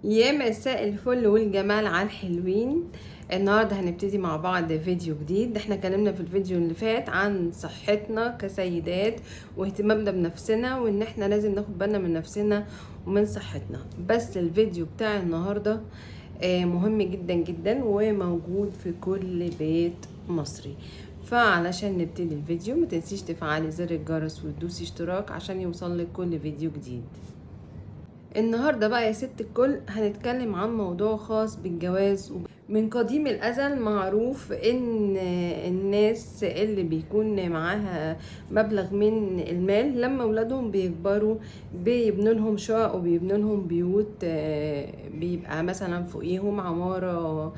يا مساء الفل والجمال على الحلوين. النهارده هنبتدي مع بعض فيديو جديد. احنا اتكلمنا في الفيديو اللي فات عن صحتنا كسيدات واهتمامنا بنفسنا، وان احنا لازم ناخد بالنا من نفسنا ومن صحتنا. بس الفيديو بتاع النهارده مهم جدا جدا وموجود في كل بيت مصري. فعلشان نبتدي الفيديو ما تنسيش تفعلي زر الجرس وتدوسي اشتراك عشان يوصلك كل فيديو جديد. النهاردة بقى يا ست الكل هنتكلم عن موضوع خاص بالجواز. من قديم الأزل معروف إن الناس اللي بيكون معاها مبلغ من المال لما ولادهم بيكبروا بيبنوا لهم شقق وبيبنوا لهم بيوت، بيبقى مثلا فوقيهم عمارة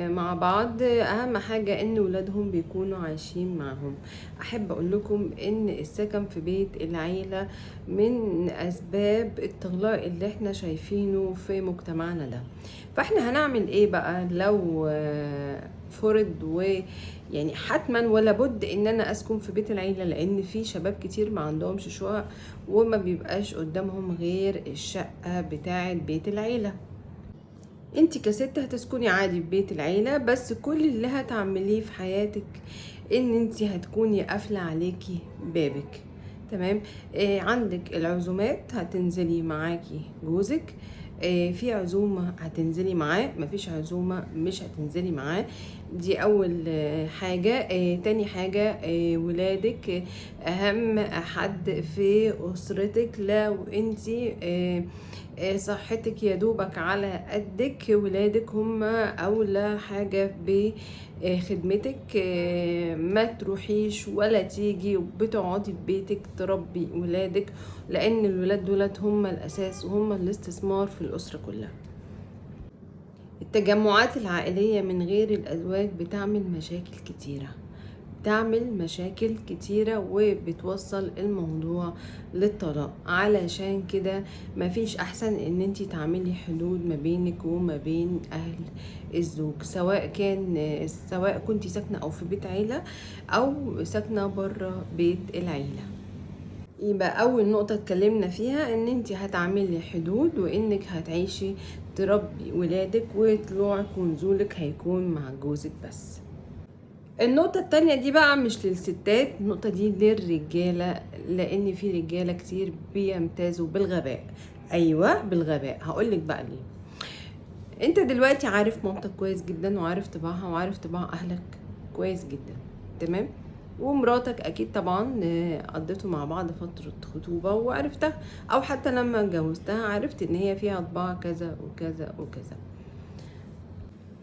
مع بعض. أهم حاجة إن ولادهم بيكونوا عايشين معهم. أحب أقول لكم إن السكن في بيت العيلة من أسباب الطلاق اللي احنا شايفينه في مجتمعنا ده. فاحنا هنعمل ايه بقى لو فرض يعني حتما ولا بد ان انا اسكن في بيت العيله، لان في شباب كتير ما عندهمش شقق وما بيبقاش قدامهم غير الشقه بتاعه بيت العيله. انت كست هتسكني عادي في بيت العيله، بس كل اللي هتعمليه في حياتك ان انت هتكوني قافله عليكي بابك. تمام. عندك العزومات هتنزلي معاكي جوزك، في عزومة هتنزلي معاه، مفيش عزومة مش هتنزلي معاه. دي أول حاجة. تاني حاجة ولادك أهم حد في أسرتك. لو انتي صحتك يا دوبك على قدك، ولادك هم أولى حاجة بخدمتك. ما تروحيش ولا تيجي وبتقعدي في بيتك تربي ولادك، لأن الولاد دولت هم الأساس وهم الاستثمار في الأسرة كلها. التجمعات العائلية من غير الأزواج بتعمل مشاكل كتيرة، بتعمل مشاكل كتيرة وبتوصل الموضوع للطلاق. علشان كده مفيش احسن ان انتي تعملي حدود ما بينك وما بين اهل الزوج، سواء كنتي ساكنة او في بيت عيلة او ساكنة برا بيت العيلة. يبقى اول نقطة اتكلمنا فيها ان انتي هتعملي حدود، وانك هتعيشي تربي ولادك وطلوعك ونزولك هيكون مع جوزك بس. النقطة التانية دي بقى مش للستات، النقطة دي للرجالة، لان في رجالة كتير بيمتازوا بالغباء. ايوه بالغباء. هقولك بقى ليه. انت دلوقتي عارف مامتك كويس جدا، وعارف طباعها وعارف طباع اهلك كويس جدا. تمام. ومراتك اكيد طبعا قضيتوا مع بعض فترة خطوبة وعرفتها، او حتى لما اتجوزتها عرفت ان هي فيها طباع كذا وكذا وكذا.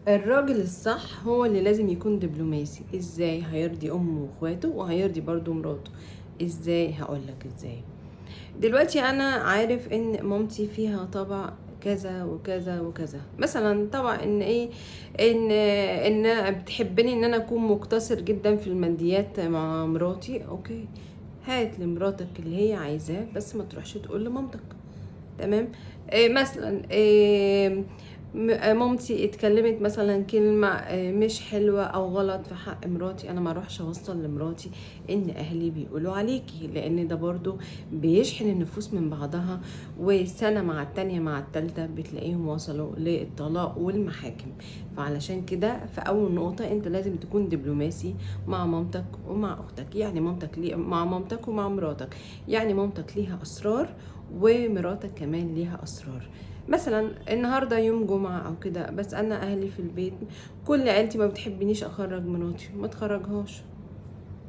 الراجل الصح هو اللي لازم يكون دبلوماسي. ازاي هيرضي امه واخواته وهيرضي برضو مراته؟ ازاي؟ هقولك ازاي. دلوقتي انا عارف ان مامتي فيها طبع كذا وكذا وكذا، مثلا طبع ان ايه، ان بتحبني ان انا اكون مقتصر جدا في الماديات مع مراتي. اوكي، هات لمراتك اللي هي عايزاه، بس ما تروحش تقول لمامتك. تمام. مثلا مامتي اتكلمت مثلا كلمة مش حلوة او غلط في حق مراتي، انا ما اروحش اوصل لمراتي ان اهلي بيقولوا عليكي، لان ده برضو بيشحن النفوس من بعضها، وسنة مع التانية مع التالتة بتلاقيهم وصلوا للطلاق والمحاكم. فعلشان كده في اول نقطة انت لازم تكون دبلوماسي مع مامتك ومع اختك. يعني مع مامتك ومع مراتك، يعني مامتك ليها اسرار ومراتك كمان ليها اسرار. مثلا النهارده يوم جمعه او كده، بس انا اهلي في البيت كل عيلتي ما بتحبنيش اخرج مراتي، ما تخرجهاش.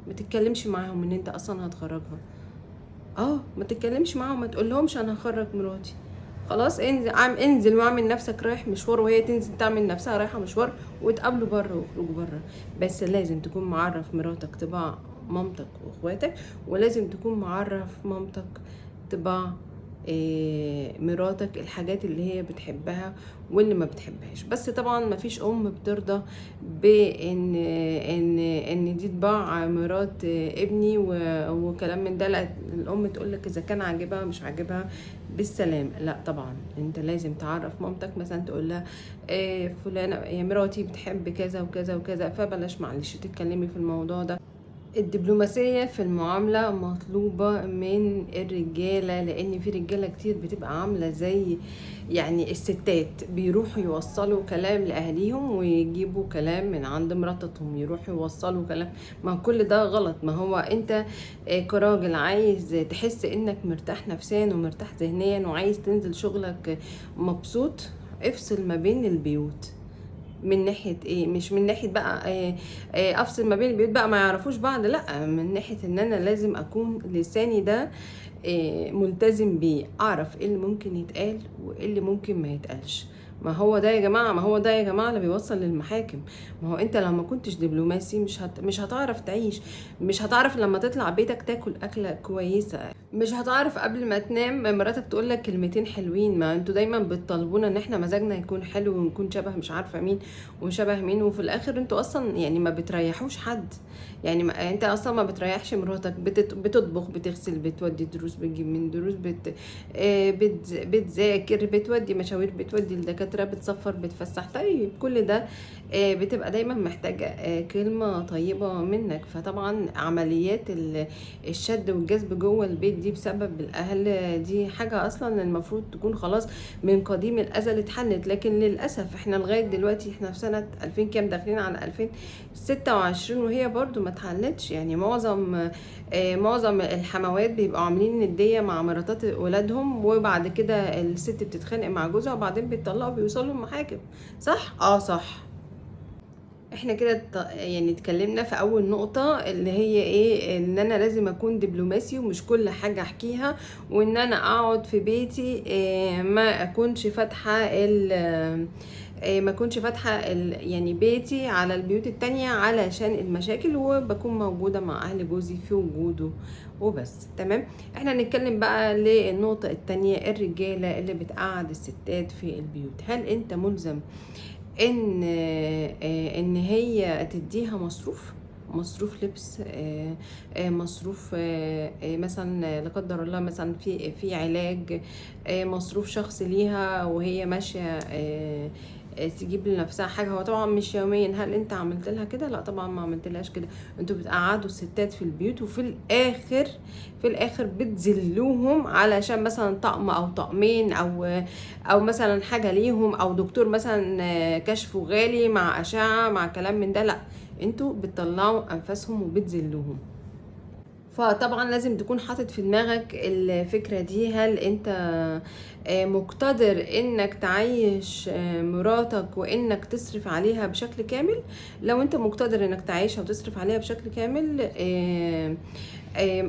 ما تتكلمش معاهم ان انت اصلا هتخرجها. ما تتكلمش معاهم، ما تقولهمش انا هخرج مراتي. خلاص انزل، انزل واعمل نفسك رايح مشوار، وهي تنزل تعمل نفسها رايحه مشوار، وتقابلوا بره واخرجوا بره. بس لازم تكون معرف مراتك طباع مامتك واخواتك، ولازم تكون معرف مامتك طباع مراتك، الحاجات اللي هي بتحبها واللي ما بتحبهاش. بس طبعا ما فيش ام بترضى بان ان دي طباع مرات ابني وكلام من ده. لا، الام تقول لك اذا كان عاجبها مش عاجبها بالسلام. لا طبعا انت لازم تعرف مامتك، مثلا تقول لها فلانه يا مراتي بتحب كذا وكذا وكذا، فبلاش معلش تتكلمي في الموضوع ده. الدبلوماسية في المعاملة مطلوبة من الرجالة، لأن في رجالة كتير بتبقى عاملة زي يعني الستات، بيروحوا يوصلوا كلام لأهليهم ويجيبوا كلام من عند مراتهم، يروحوا يوصلوا كلام. ما كل ده غلط. ما هو انت كراجل عايز تحس انك مرتاح نفسيا ومرتاح ذهنيا وعايز تنزل شغلك مبسوط، افصل ما بين البيوت. من ناحية ايه؟ مش من ناحية بقى افصل ما بين البيوت بقى ما يعرفوش بعض، لا، من ناحية ان انا لازم اكون لساني ده ملتزم بيه، اعرف ايه اللي ممكن يتقال وايه اللي ممكن ما يتقالش. ما هو ده يا جماعة، ما هو ده يا جماعة اللي بيوصل للمحاكم. ما هو انت لو ما كنتش دبلوماسي مش هتعرف تعيش، مش هتعرف لما تطلع بيتك تاكل اكلة كويسة، مش هتعرف قبل ما تنام مراتك تقول لك كلمتين حلوين. ما انتوا دايما بتطالبونا ان احنا مزاجنا يكون حلو ونكون شبه مش عارفة مين وشبه مين، وفي الاخر انتوا اصلا يعني ما بتريحوش حد. يعني ما انت اصلا ما بتريحش مراتك، بتطبخ، بتغسل، بتودي دروس، بتجيب من دروس، بتذاكر، بتودي مشاوير، بتودي الدكاترة، بتسفر، بتفسح. طيب كل ده بتبقى دايما محتاجة كلمة طيبة منك. فطبعا عمليات الشد والجذب جوه البيت دي بسبب الاهل، دي حاجة اصلا المفروض تكون خلاص من قديم الازل اتحلت. لكن للاسف احنا لغاية دلوقتي احنا في سنة 2000 كام، داخلين على 2026 وهي برضو ما اتحلتش. يعني معظم الحموات بيبقوا عاملين ندية مع مراتات ولادهم، وبعد كده الست بتتخانق مع جوزها وبعدين بيطلقوا، بيوصلوا المحاكم. صح؟ اه صح. احنا كده يعني اتكلمنا في اول نقطة اللي هي ايه، ان انا لازم اكون دبلوماسي ومش كل حاجة احكيها، وان انا اقعد في بيتي ما اكونش فاتحة ما اكونش فاتحة يعني بيتي على البيوت التانية علشان المشاكل، وبكون موجودة مع اهل جوزي في وجوده وبس. تمام. احنا نتكلم بقى للنقطة التانية، الرجالة اللي بتقعد الستات في البيوت. هل انت ملزم ان هي تديها مصروف لبس، مصروف مثلا لا قدر الله مثلا في علاج، مصروف شخص ليها وهي ماشيه، تجيب لنفسها حاجه؟ هو طبعا مش يوميا. هل انت عملت لها كده؟ لا طبعا ما عملت لهاش كده. انتوا بتقعدوا الستات في البيوت وفي الاخر بتذلوهم علشان مثلا طقم او طقمين او مثلا حاجه ليهم، او دكتور مثلا كشفه غالي مع اشعه مع كلام من ده. لا، انتوا بتطلعوا انفاسهم وبتذلوهم. فطبعا لازم تكون حاطط في دماغك الفكرة دي. هل انت مقتدر انك تعيش مراتك وانك تصرف عليها بشكل كامل؟ لو انت مقتدر انك تعيشها وتصرف عليها بشكل كامل،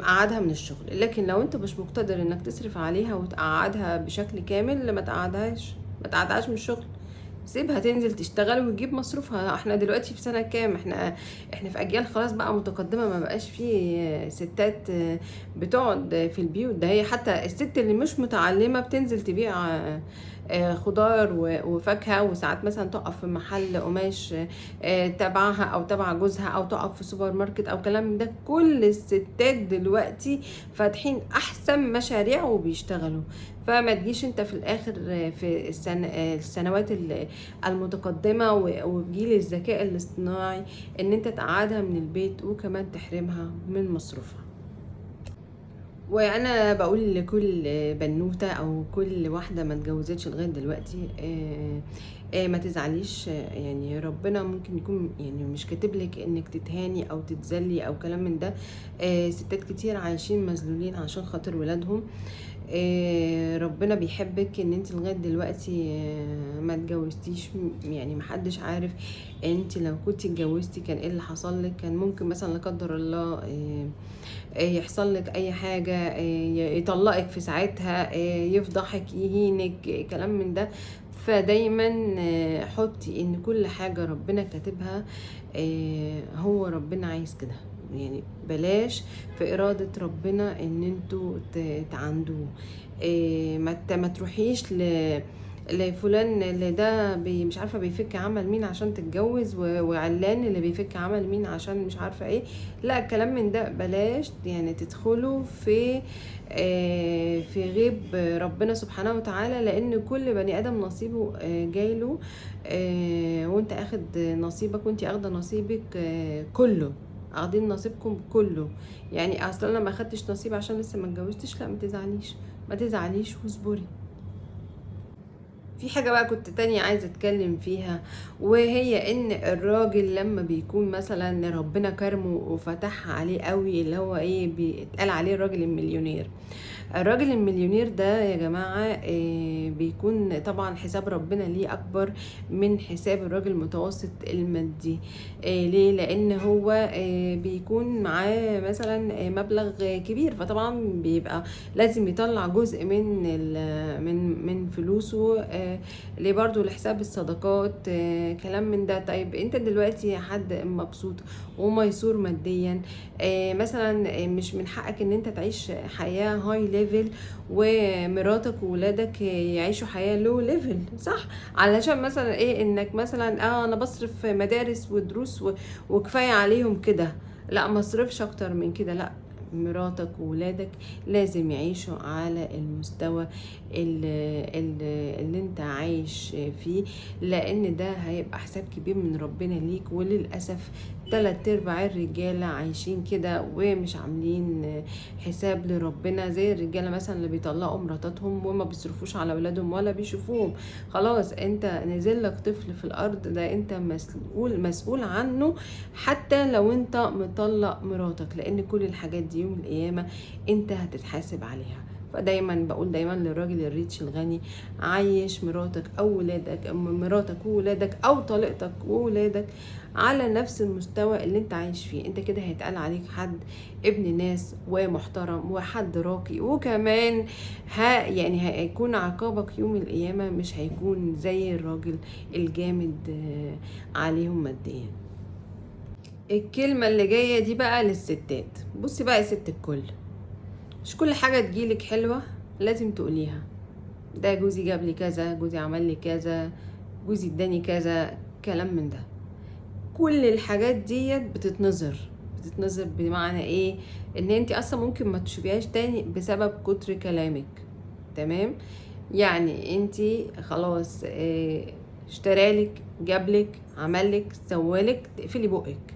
قعدها من الشغل. لكن لو انت مش مقتدر انك تصرف عليها وتقعدها بشكل كامل، ما تقعدهاش من الشغل. سيبها تنزل تشتغل وتجيب مصروفها. احنا دلوقتي في سنة كام؟ احنا في اجيال خلاص بقى متقدمة، ما بقاش في ستات بتقعد في البيوت. ده هي حتى الست اللي مش متعلمة بتنزل تبيع خضار وفاكهة، وساعات مثلا تقف في محل قماش تبعها او تبع جوزها، او تقف في سوبر ماركت او كلام من ده. كل الستات دلوقتي فاتحين احسن مشاريع وبيشتغلوا. فما تجيش انت في الاخر في السنوات المتقدمة وبجيل الذكاء الاصطناعي ان انت تقعدها من البيت وكمان تحرمها من مصروفها. وانا بقول لكل بنوتة او كل واحدة ما اتجوزتش لغاية دلوقتي، ما تزعليش. يعني ربنا ممكن يكون يعني مش كاتب لك انك تتهاني او تتذلي او كلام من ده. ستات كتير عايشين مذلولين عشان خاطر ولادهم. ربنا بيحبك ان انت لغايه دلوقتي ما اتجوزتيش. يعني محدش عارف انت لو كنت اتجوزتي كان ايه اللي حصل لك. كان ممكن مثلا لا قدر الله يحصل لك اي حاجه، يطلقك في ساعتها، يفضحك، يهينك، كلام من ده. فدايما حطي ان كل حاجه ربنا كاتبها، هو ربنا عايز كده. يعني بلاش في إرادة ربنا ان انتوا تعندوه. ما تروحيش لفلان اللي ده مش عارفه بيفك عمل مين عشان تتجوز، وعلان اللي بيفك عمل مين عشان مش عارفه ايه. لا، الكلام من ده بلاش. يعني تدخلوا في غيب ربنا سبحانه وتعالى، لان كل بني ادم نصيبه جايله، وانت اخد نصيبك وانت اخده نصيبك كله اخدين نصيبكم كله. يعني اصلا انا ما اخدتش نصيب عشان لسه ما اتجوزتش، لا ما تزعليش واصبري. في حاجة بقى كنت تانية عايزة اتكلم فيها، وهي ان الراجل لما بيكون مثلا ربنا كرمه وفتح عليه قوي، اللي هو ايه بيتقال عليه الراجل المليونير. الراجل المليونير ده يا جماعة بيكون طبعا حساب ربنا ليه أكبر من حساب الراجل المتوسط المادي. ليه؟ لأن هو بيكون معاه مثلا مبلغ كبير، فطبعا بيبقى لازم يطلع جزء من فلوسه ليه برضو لحساب الصدقات كلام من ده. طيب انت دلوقتي حد مبسوط وميسور ماديا، مثلا مش من حقك ان انت تعيش حياة هاي ليفل ومراتك وولادك يعيشوا حياة لو ليفل، صح؟ علشان مثلا ايه انك مثلا انا بصرف مدارس ودروس وكفاية عليهم كده، لا ما اصرفش اكتر من كده. لا، مراتك وولادك لازم يعيشوا على المستوى اللي انت عايش فيه، لان ده هيبقى حساب كبير من ربنا ليك. وللأسف 3/4 الرجالة عايشين كده ومش عاملين حساب لربنا، زي الرجالة مثلا اللي بيطلقوا مراتاتهم وما بيصرفوش على اولادهم ولا بيشوفوهم. خلاص انت نزل لك طفل في الارض، ده انت مسؤول عنه، حتى لو انت مطلق مراتك، لان كل الحاجات دي يوم القيامة انت هتتحاسب عليها. فدايما بقول دايما للراجل الريتش الغني، عايش مراتك او ولادك، مراتك وولادك او طليقتك وولادك على نفس المستوى اللي انت عايش فيه. انت كده هيتقال عليك حد ابن ناس ومحترم وحد راقي، وكمان يعني هيكون عقابك يوم القيامة مش هيكون زي الراجل الجامد عليهم ماديا. الكلمة اللي جاية دي بقى للستات. بصي بقى يا ست الكل، مش كل حاجة تجيلك حلوة لازم تقوليها. ده جوزي جاب لي كذا، جوزي عمل لي كذا، جوزي اداني كذا، كلام من ده. كل الحاجات ديت بتتنظر بمعنى ايه؟ ان انت اصلا ممكن ما تشوفيهاش تاني بسبب كتر كلامك. تمام؟ يعني انت خلاص اشترالك، جابلك، عملك، سوالك، تقفلي بقك،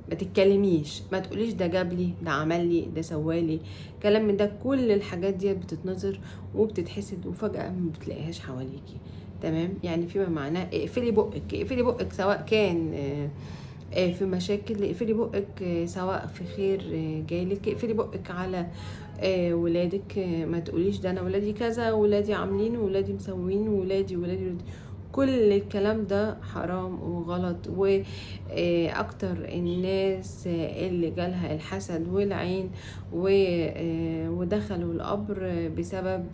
ما تتكلميش، ما تقوليش ده جابلي، ده عملي، ده سوالي، كلام من ده. كل الحاجات دي بتتنظر وبتتحسد، وفجأة ما بتلاقيهاش حواليكي. تمام؟ يعني فيما معناه اقفلي بقك، اقفلي بقك، سواء كان في مشاكل، اقفلي بقك سواء في خير جايلك، اقفلي بقك على ولادك. ما تقوليش ده انا ولادي كذا، ولادي عاملين، ولادي مسوين، ولادي. كل الكلام ده حرام وغلط. واكتر الناس اللي جالها الحسد والعين ودخلوا القبر بسبب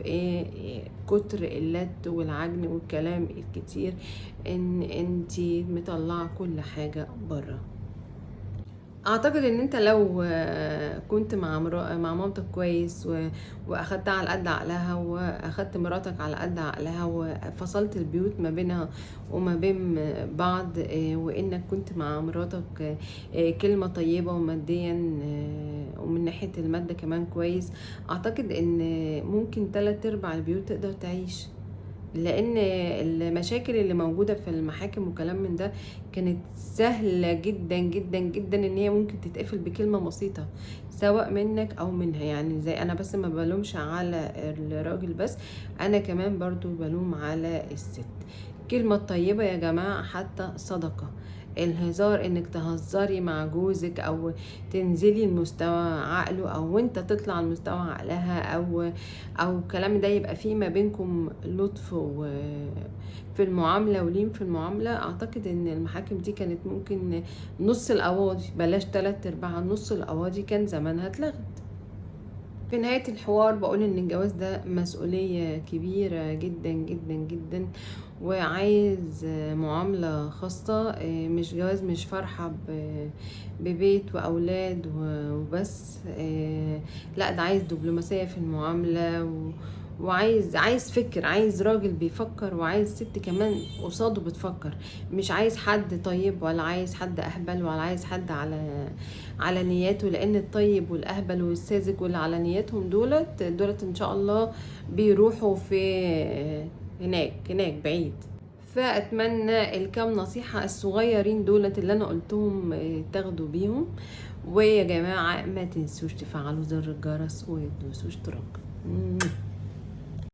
كتر اللت والعجن والكلام الكتير، ان انتي مطلعه كل حاجه بره. اعتقد ان انت لو كنت مع مامتك كويس واخدتها على قد عقلها، واخدت مراتك على قد عقلها، وفصلت البيوت ما بينها وما بين بعض، وانك كنت مع مراتك كلمة طيبة، وماديا ومن ناحية المادة كمان كويس، اعتقد ان ممكن 3/4 البيوت تقدر تعيش. لان المشاكل اللي موجودة في المحاكم وكلام من ده كانت سهلة جدا جدا جدا، ان هي ممكن تتقفل بكلمة بسيطة، سواء منك او منها. يعني زي انا بس ما بلومش على الراجل بس، انا كمان برضو بلوم على الست. كلمة طيبة يا جماعة حتى صدقة. الهزار، انك تهزري مع جوزك او تنزلي لمستوى عقله، او انت تطلع لمستوى عقلها، او الكلام ده يبقى فيه ما بينكم لطف في المعاملة ولين في المعاملة. اعتقد ان المحاكم دي كانت ممكن نص القواضي، بلاش 3/4، نص القواضي كان زمانها اتلغت. في نهاية الحوار بقول ان الجواز ده مسؤولية كبيرة جدا جدا جدا، وعايز معاملة خاصة. مش جواز، مش فرحة ببيت وأولاد وبس. لا، ده عايز دبلوماسية في المعاملة، وعايز فكر، عايز راجل بيفكر، وعايز ست كمان قصاده بتفكر. مش عايز حد طيب، ولا عايز حد أهبل، ولا عايز حد على نياته، لأن الطيب والأهبل والساذج واللي على نياتهم دولت إن شاء الله بيروحوا في هناك بعيد. فاتمنى الكام نصيحة الصغيرين دولت اللي انا قلتهم تاخدوا بيهم. ويا جماعة ما تنسوش تفعلوا زر الجرس وتدوسوا اشتراك.